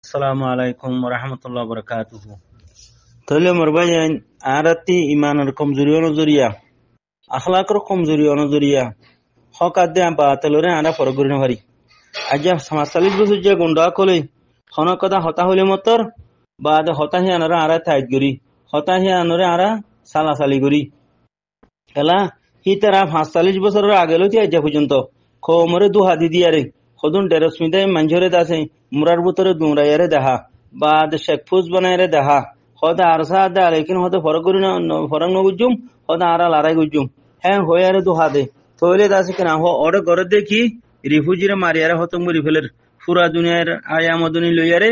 আসসালামু আলাইকুম রহমতুল্লাহ বরকাতুহু। তাহলে মোর ভাই আরাতি ইমানের কমজোরি অনুজরিয়া আখলাকর কমজোরি অনুজরিয়া হক আদে বা তেলরে আরা পরগুরি নহারি আজ ৪৭ বছর যে গুন্ডা কলে হন কথা হতা হলে মতর বা হতাহি আনারা আরা তাইত গরি হতাহি আনরে আরা সালাসালি গরি খেলা হি তারা ৪৫ বছরের আগে লইতে আজ পর্যন্ত খমরে দু হাদি দিয়ারে সদুন ডেরসমিতে মাঞ্ঝরে দাসে মুরার বুতরে দুমরাইয়ারে দেখা বা শেখ ফুজ বানাইরে দেখা হদা আরসা দা লেকিন হতে ফরক করি না ফরক নগুজুম হদা আরা লড়াই গুজুম হ্যাঁ হয়ারে দু হাদে তৈলে দাসে কেনা ওরে ঘরে দেখি রিফুজিরে মারিয়ারে হতম করি ফেলের পুরা দুনিয়ার আয়ামদনি লইয়ারে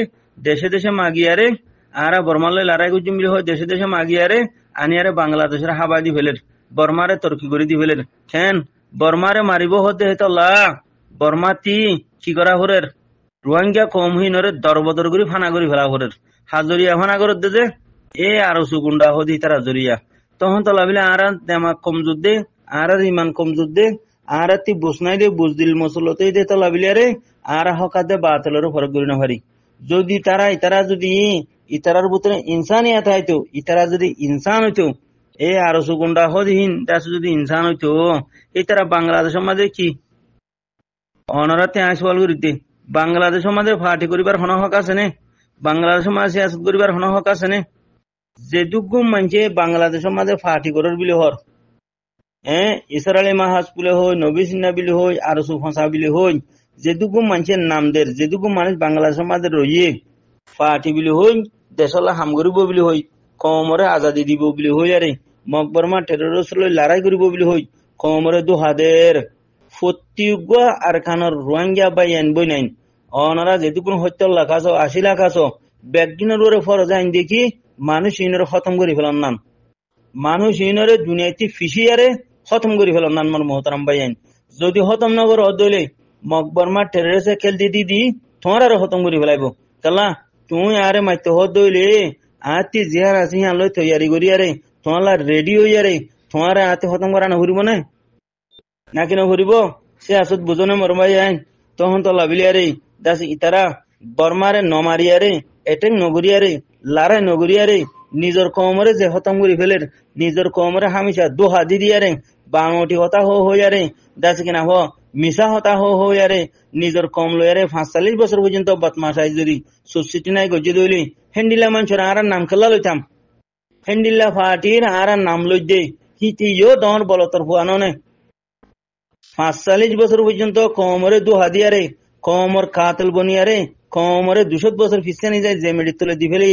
দেশে দেশে মাগিয়ারে আরা বর্মালে লড়াই গুজুম বলে হয় দেশে দেশে মাগিয়ারে আনিয়ারে বাংলাদেশের হাবাদি ফেলের বর্মারে তর্কি করে দি ফেলের খেন বর্মারে মারিব হতে হেতলা বর্মা তি কি করা হরের রোহিঙ্গা কম হইনরে দরবদর করে ফানা করে ফেলা হরের হাজরিয়া ফানা করে দে যে এ আরো সুগুন্ডা হদি তার হাজরিয়া তখন তো লাভিলে আরা দেমাক কমজোর দে আরা ইমান কমজোর দে আরা তি বুঝনাই দে বুঝদিল মসলতেই দে তো লাভিলে রে আরা হকাতে বাতলেরও ফরক করি না পারি যদি ইতারা যদি ইতারার ভিতরে ইনসানিয়াত হইতো ইতারা যদি ইনসান হইতো এ আরো সুগুন্ডা হদিহীন দাস যদি ইনসান হইতো ইতারা বাংলাদেশের মাঝে কি অনরাতে আইসওয়াল করিতে বাংলাদেশের মাঝে ফাটি করিবার হন হক আছে নে বাংলাদেশের মাঝে সিয়াসত করিবার হন হক আছে নে যে দুগুম মানছে বাংলাদেশের মাঝে ফাটি করার বিলে হর ইসরায়েলি মাহাজ বিলে হই নবী সিন্না বিলে হই আর সুফসা বিলে হই যে দুগুম মানছে নামদের যে দুগুম মানুষ বাংলাদেশের মাঝে রইয়ে ফাটি বিলে হই দেশলা হাম করিব বিলে হই কমরে আজাদি দিব বিলে হই আরে মকবরমা টেররিস্ট লই লড়াই করিব বিলে হই কমরে দুহাদের ফতিউগ আর খানোর রোহিঙ্গা বাই এনবই নাইন অনারা যেটুকু ৭০ লাখ আছো ৮০ লাখ আছো ব্যাগদিনের ওরে ফরজ আইন দেখি মানুষ ইনরে খতম করে ফেলার নাম মানুষ ইনরে দুনিয়াতে ফিসিয়ারে খতম করে ফেলার নাম মোর মোহতারাম ভাই আইন যদি খতম না করে অদলে মকবরমা টেররিস্ট খেল দি তোমার আরো খতম করে ফেলাইব তালা তুই আরে মাইতে হদলে আতি জিহার আসি আলোয় তৈয়ারি করি আরে তোমার রেডি হই আরে তোমার আতে খতম করা না ঘুরিব না নাকি না ঘুরিব সে আসত বুঝনে মরমাই আইন তখন তো লাভিলিয়ারে দাস ইতারা বর্মারে নমারিয়ারে এটেক নগরিয়ারে লারাই নগরিয়ারে নিজের কমরে যে হতম করি ফেলের নিজের কমরে হামিশা দোহা দি দিয়ারে বাঙটি হতা হইয়ারে দাস কিনা মিশা হতা হইয়ারে নিজের কম লইয়ারে ৪৫ বছর পর্যন্ত বদমাশাই যদি সুসিটি নাই গজি দইলি হেন্ডিলা মানুষের আর নাম খেলা লইতাম হেন্ডিল্লা ফাটির আর নাম লই দে হিতিও দর বলতর ফুয়ানো নে ৪৫ বছর পর্যন্ত কমরে দু হাদিয়ারে কমর কাতল বনিয়ারে কমরে ২০০ বছর ফিসকানি যায় যে মেডিত তুলে দি ফেলে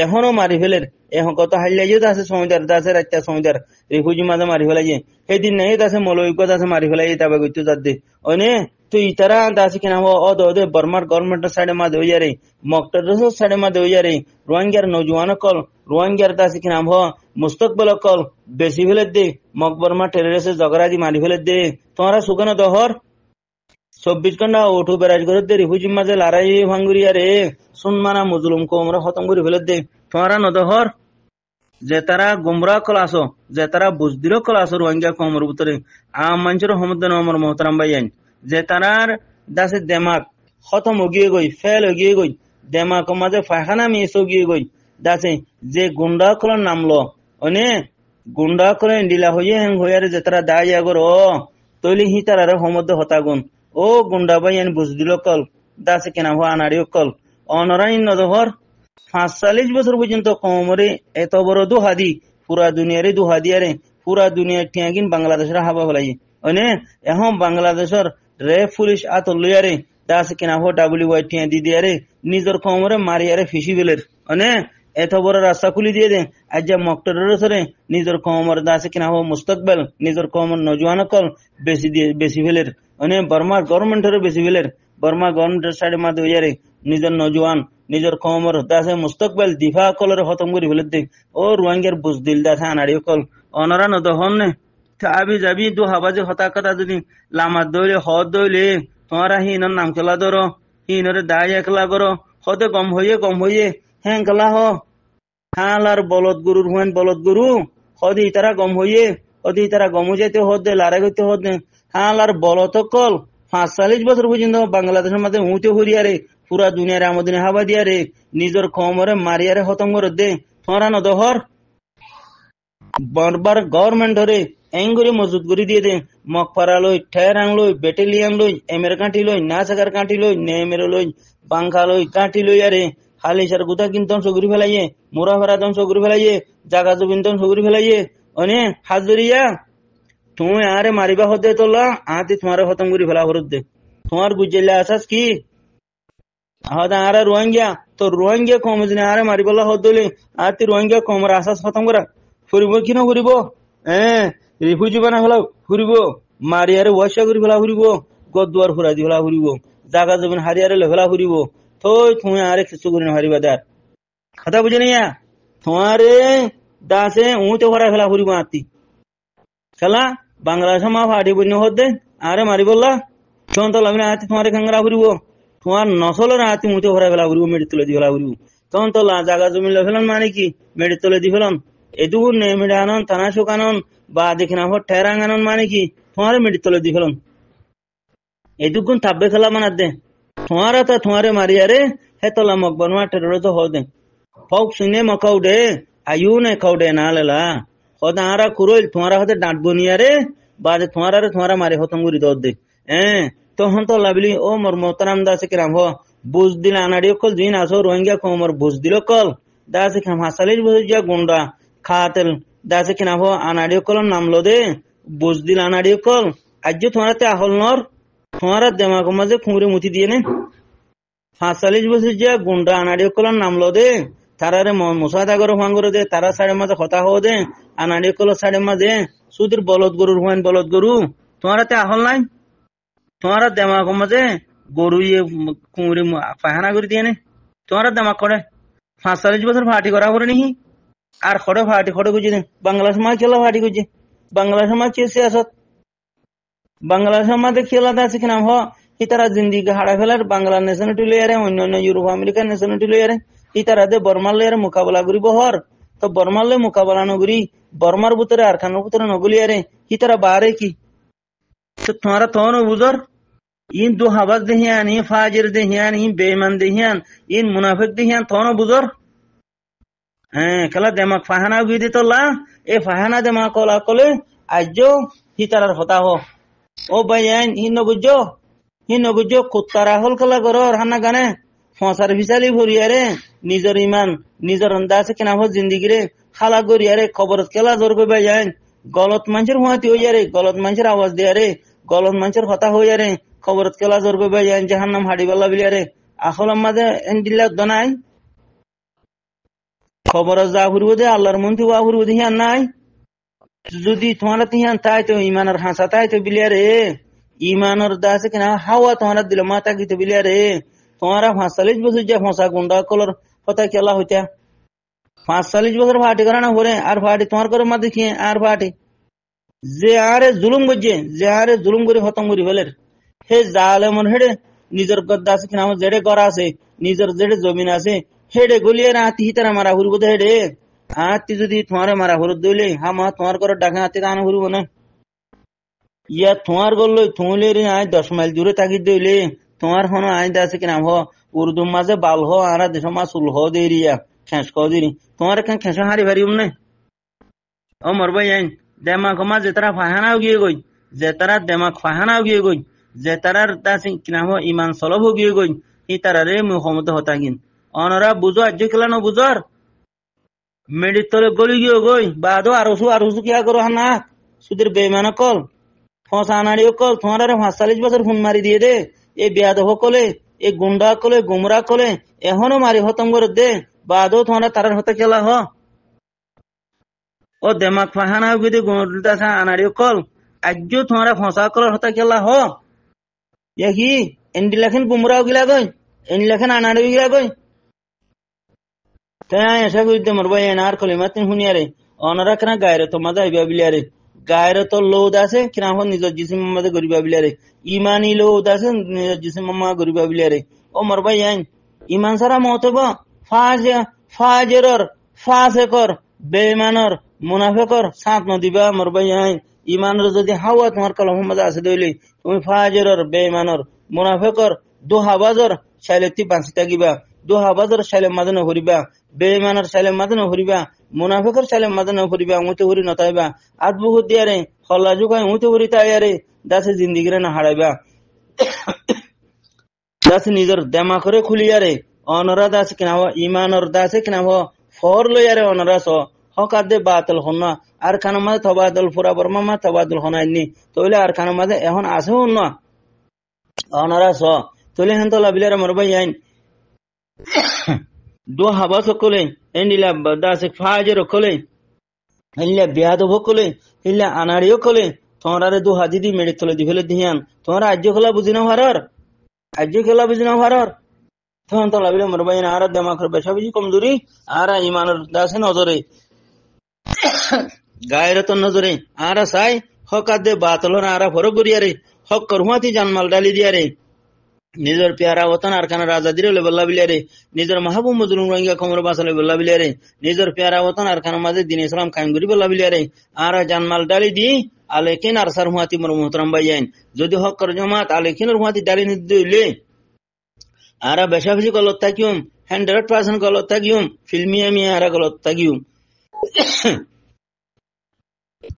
এখনো মারি ফেলের এখন কত হাইলাই যে আছে সমুদার দাসে রাত্তা সমুদার রিফুজি মাঝে মারি ফেলাই সেদিন নাই আছে মলৈক আছে মারি ফেলাই তাবা গইতো যাতে অনে তো ইতারা দাসে কিনা অদে বর্মার গভর্নমেন্টের সাইডে মা দেই যারে মক্তরসর সাইডে মা দেই যারে রোহিঙ্গার নৌজওয়ান কল রোহিঙ্গার দাসে কিনা মুস্তকবল কল বেশি ফেলে দে মকবরমা টেররিস্ট জগরাজি মারি ফেলে দে তোমরা সুখানো দহর ২৪ ঘন্টা ওঠু বেড়াজ করে দে রিফুজি মাঝে লড়াই ভাঙ্গুরিয়া রে সুনমানা মুজলুম কোমরা খতম করে ফেলে দে তোমরা নদহর যে তারা গুমরা কল আসো যে তারা বুজদির কল আসো রোহিঙ্গা কোমর ভিতরে আম মানুষের হমদ্দান আমার মোহতারাম ভাই আইন যে তারার দাসে দেমাক খতম হগিয়ে গই ফেল হগিয়ে গই দেমাক মাঝে ফায়খানা মিস হগিয়ে গই দাসে যে গুন্ডা কল নামলো অনে গুন্ডা করে ডিলা হইয়ে হেং হইয়ারে যে তারা দায় আগর তৈলি হি তার হমদ্দ হতাগুন ও গুন্ডা ভাই আইন বুজদিল কল দাসে কেনা হওয়া আনাড়িও কল অনরাইন নদহর ৪৫ বছর পর্যন্ত কমরে এত বড় দুহাদি পুরা দুনিয়ারে দুহাদিয়ারে পুরা দুনিয়ার টিয়াগিন বাংলাদেশের হাবা ফেলাই অনে এখন বাংলাদেশের রে পুলিশ আতর লইয়ারে দাস কিনা WY টিয়া দি দিয়ারে নিজের কমরে মারিয়ারে ফিসি বেলের অনে এত বড় রাস্তা খুলি দিয়ে দে আজ যা মক্তরে নিজের কমর দাসে কিনা মুস্তকবেল নিজের কমর নজওয়ান কল বেশি ফেলের অনে বর্মার গভর্নমেন্টের বেশি ফেলের বর্মা গভর্নমেন্টের সাইডে মা দইয়ারে নিজের নজওয়ান নিজের কমর দাসে মুস্তকবেল দিফা কলের খতম করে ফেলে দে ও রোহিঙ্গার বুজদিল দাসে আনাড়িও কল অনরা নদহন নে আবি যাবি দু হাবাজে হতা কথা যদি লামার দইলে হদ দইলে তোমরা হিনর নাম খেলা ধরো হিনরে দায় একলা করো হতে কম হইয়ে হ্যাঁ গলা হালার বলদ গরুর হুয়েন বলদ গরু হদি তারা গম হইয়ে হদি তারা গম যাইতে হদে লড়াই করতে হদে হালার বলত কল ৪৫ বছর পর্যন্ত বাংলাদেশের মধ্যে উঁচে হরিয়ারে পুরা দুনিয়ার আমদিনে হাবা দিয়া রে নিজের কমরে মারিয়ারে খতম করে দে তোরা নদহর বারবার গভর্নমেন্ট ধরে এঙ্গুরি মজুত করে দিয়ে দে মকপারা লই ঠেরাং লই ব্যাটালিয়ান লই এমের কাঠি লই নাচাকার কাঠি লই নেমের লই বাঙ্কা লই কাঠি লই আরে হালিশার গুতা কিনতন সগুরি ফেলাইয়ে মোরা ফেরা দন সগুরি ফেলাইয়ে জাগা জবিনতন সগুরি ফেলাইয়ে অনে হাজরিয়া তুমি আরে মারিবা হতে তোলা আতি তোমার খতম করে ফেলা হরত দে তোমার গুজেলা আসাস কি হদা আরে রোহিঙ্গা তো রোহিঙ্গা কম দিনে আরে মারিবলা হদলে আতি রোহিঙ্গা কমর আসাস খতম করা ফুরিব কি না ফুরিব রিফিউজি বানা ফেলা ফুরিব মারিয়ারে ওয়াশা করে ফেলা ফুরিব গদুয়ার ফুরা দি ফেলা ফুরিব জাগা জমিন হারিয়ারে ফেলা ফুরিব থই তুমি আরে কিছু করে হারিবা দার কথা বুঝে নিয়া তোমারে দাসে উঁতে ভরা ফেলা ফুরিব আতি খেলা বাংলাদেশ মা ফাটি বন্য হতে আরে মারি বললা তখন তো লাগলে আতি তোমার খাঙ্গরা ফুরিব তোমার নসলের আতি উঁতে ভরা ফেলা ফুরিব মেডি তুলে দি ফেলা ফুরিব তখন তো জাগা জমিন ফেলান মানে কি মেডি তুলে দি ফেলান এটুকু নে মেডি আনন থানা শুকানন বা দেখি না ঠেরাং আনন মানে কি তোমার মেডি তুলে দি ফেলান এটুকুন থাকবে খেলা মানার দে তোমার তো তোমারে মারিয়ারে হে তোলা মকবর মা টেরো তো হদে ফক শুনে মকাউ দে আয়ু নে খাও দে না লেলা হদা আরা কুরইল তোমার হাতে ডাঁটবো নিয়ারে বাজে তোমারা মারে খতম করি দর দে তখন তো লাভলি ও মোর মোহতারাম দাসে কিরাম হ বুঝ দিল আনাড়িও কল দিন আসো রোহিঙ্গা কমর বুঝ দিল কল দাসে খাম হাসালির বুঝ যা গুন্ডা খাতেল দাসে কিরাম হ আনাড়িও কল নামলো দে বুঝ দিল আনাড়িও কল আজ তোমারাতে আহল নর তোমার দেমাগ মাঝে খুঁড়ে মুতি দিয়ে নে 45 বছর যা গুন্ডা আনাড়িও কল নামলো দে তারারে মুসাদা করে হুয়ান করে দে তারা সাড়ে মাঝে কথা হো দে আনাড়িও কল সাড়ে মাঝে সুদের বলদ গরুর হুয়ান বলদ গরু তোমারাতে আহল নাই তোমার দেমাগ মাঝে গরু ইয়ে কুঁড়ে পায়খানা করে দিয়ে নে তোমার দেমাগ করে 45 বছর ফাটি করা করে নিহি আর খড়ে ফাটি খড়ে গুজি দে বাংলাদেশ মা খেলা ফাটি গুজি বাংলাদেশ মা চেয়ে আসত বাংলাদেশ মাঝে খেলা আছে কিনা হ ইতারা জিন্দিগি হারা ফেলার বাংলা ন্যাশনালিটি লইয়ারে অন্যান্য ইউরোপ আমেরিকান ন্যাশনালিটি লইয়ারে ইতারা দে বর্মার লইয়ারে মোকাবেলা করিব হর তো বর্মার লই মোকাবেলা নগরি বর্মার ভিতরে আর খানোর ভিতরে নগলিয়ারে ইতারা বারে কি তো তোমারা তখন বুঝর ইন দু হাবাজ দেহিয়ান ইন ফাজির দেহিয়ান ইন বেঈমান দেহিয়ান ইন মুনাফিক দেহিয়ান তখন বুঝর খেলা দেমাক ফাহানা গিয়ে দিত লা এ ফাহানা দেমাক কলা কলে আজ হিতারার হতা হ ও ভাই হি নগুজো কুত্তারা হল খেলা করর হানা গানে ফসার ফিসালি ভরিয়ারে নিজের ইমান নিজের আন্দাজ কেনা হো জিন্দিগিরে খালা গরিয়ারে খবর খেলা জোর করবে যাই গলত মানুষের হুঁয়াতি হয়ে যারে গলত মানুষের আওয়াজ দেয়ারে গলত মানুষের কথা হয়ে যারে খবর খেলা জোর করবে যাই যাহার নাম হাড়ি বেলা বিলিয়ারে আসল আমাদের এন্ডিল্লা দনাই খবর যা ঘুরব দে আল্লাহর মন্ত্রী ওয়া ঘুরব দে হিয়ান নাই যদি তোমার তিহান তাই তো ইমানের হাসা তাই তো বিলিয়ারে ইমানের দাসে কিনা হাওয়া তোমার দিল মাতা গীতে বিলিয়ারে তোমারা 45 বছর যা ফসা গুন্ডা কলর কথা খেলা হইতা 45 বছর ফাটি করা না করে আর ফাটি তোমার করে মা দেখিয়ে আর ফাটি যে আরে জুলুম করছে যে আরে জুলুম করে খতম করি ফেলের হে জালেমন হেডে নিজের গদ্দা আছে কিনা জেডে করা আছে নিজের জেডে জমিন আছে হেডে গলিয়ে আতি হিতারা মারা ঘুরবো তো হেডে আতি যদি তোমার মারা ঘুরত দিলে হামা তোমার করে ডাকা হাতে টানা ঘুরবো না ইয়া তোমার গল্ল তুমলে আয় 10 মাইল দূরে থাকি দিলে তোমার হন আইন আছে কিনা হ উর্দু মাঝে বাল হ আরা দেশ মা সুল হ দেরিয়া খেস ক দিরি তোমার এখানে খেস হারি ভারি উমনে ও মর ভাই আইন দেমাক মা যে তারা ফাহানাও গিয়ে গই যে তারা দেমাক ফাহানাও গিয়ে গই যে তারার দাসি কিনা হ ইমান সলভ গিয়ে গই ই তারারে মুহম্মদ হতা গিন অনরা বুঝো আজ খেলানো বুঝর মেডির তলে গলি গিয়ে গই বাদো আরসু কিয়া করো হানা সুদের বেমান কল ফসা আনাড়িও কল তোমার 45 বছর ফোন মারি দিয়ে দে এই বেয়াদ কলে এই গুন্ডা কলে গুমরা কলে এখনো মারি খতম করে দে বাদো তোমার তারার হতে খেলা হ ও দেমাক ফাহানা গিয়ে গুন্ডা আনাড়িও কল আজও তোমার ফসা কলের হতে খেলা হ কি এন্ডি লেখেন গুমরাও গিলা গই এন্ডি লেখেন আনাড়িও গিলা গই তাই এসা কইতে মরবা এনার কলিমাতিন হুনিয়ারে অনরা কেনা গায়রে তো মাদা আইবা বিলিয়ারে গায়রে তো লোদ আছে কিনা হন নিজের জিসিম মাদে গরিবা বিলিয়ারে ইমানি লোদ আছে নিজের জিসিম মা গরিবা বিলিয়ারে ও মরবা আইন ইমান সারা মতব ফাজেরর ফাসেকর বেঈমানর মুনাফিকর সাথ ন দিবা মরবা আইন ইমানের যদি হাওয়া তোমার কলম মাঝে আছে দইলে তুমি ফাজেরর বেঈমানর মুনাফিকর দু হাবাজর শাইলেতি বাঁচি থাকিবা, দু হাবাজর শাইলে মাঝে নভরিবা, বেইমানের শাইলে মাঝে নভরিবা, মুনাফিকের শাইলে মাঝে নভরিবা, উঁতে হরি নতাইবা, আত বহুত দিয়ারে হল্লা জুগাই উঁতে হরি তাইয়ারে দাসে জিন্দিগিরে না হারাইবা। দাসে নিজের দেমা করে খুলিয়ারে অনরা দাস কিনা ইমানর দাসে কিনা ফর লইয়ারে অনরা স হকাদে বাতল হন্না আর খানা মাঝে তবাদল ফুরা বর্মা মা তবাদল হনাইনি তইলে আর খানা মাঝে এখন আছে হন অনরা স তইলে হেন তো লাবিলারে মরবাই আইন দু হাবা সকলে এন্ডিলা দাসে ফাজের কলে ইল্লা বিয়াদ বকলে ইল্লা আনাড়িও কলে তোমরারে দু হাজিদি মেডি তলে দি ফেলে দিয়ান তোমরা আজ্য খেলা বুঝি না হারার আজ্য খেলা বুঝি না হারার তখন তো লাবিলে মরবাই না আর দেমাখর বেশা বেশি কমজোরি আর ইমানের দাসে নজরে গায়রতন নজরে আর সাই হকাদে বাতল আর ফর গরিয়ারে হক করহুয়াতি জানমাল ডালি দিয়ারে নিজের পেয়ারা ওতন আর খানা রাজা দিলে বল্লা বিলিয়ারে নিজের মাহবুব মজলুম রোহিঙ্গা কমর বাসালে বল্লা বিলিয়ারে নিজের পেয়ারা ওতন আর খানা মাঝে দিন ইসলাম কায়েমগুরি বল্লা বিলিয়ারে আর জানমাল ডালি দি আলেকিন আর সার হুয়াতি মর মোহতরম বাইয়াইন যদি হক কর জমাত আলেকিনের হুয়াতি ডালি নিদিলে আর বেশা বেশি গলত থাকিম 100% গলত থাকিম ফিল্মি আমি আর গলত থাকিম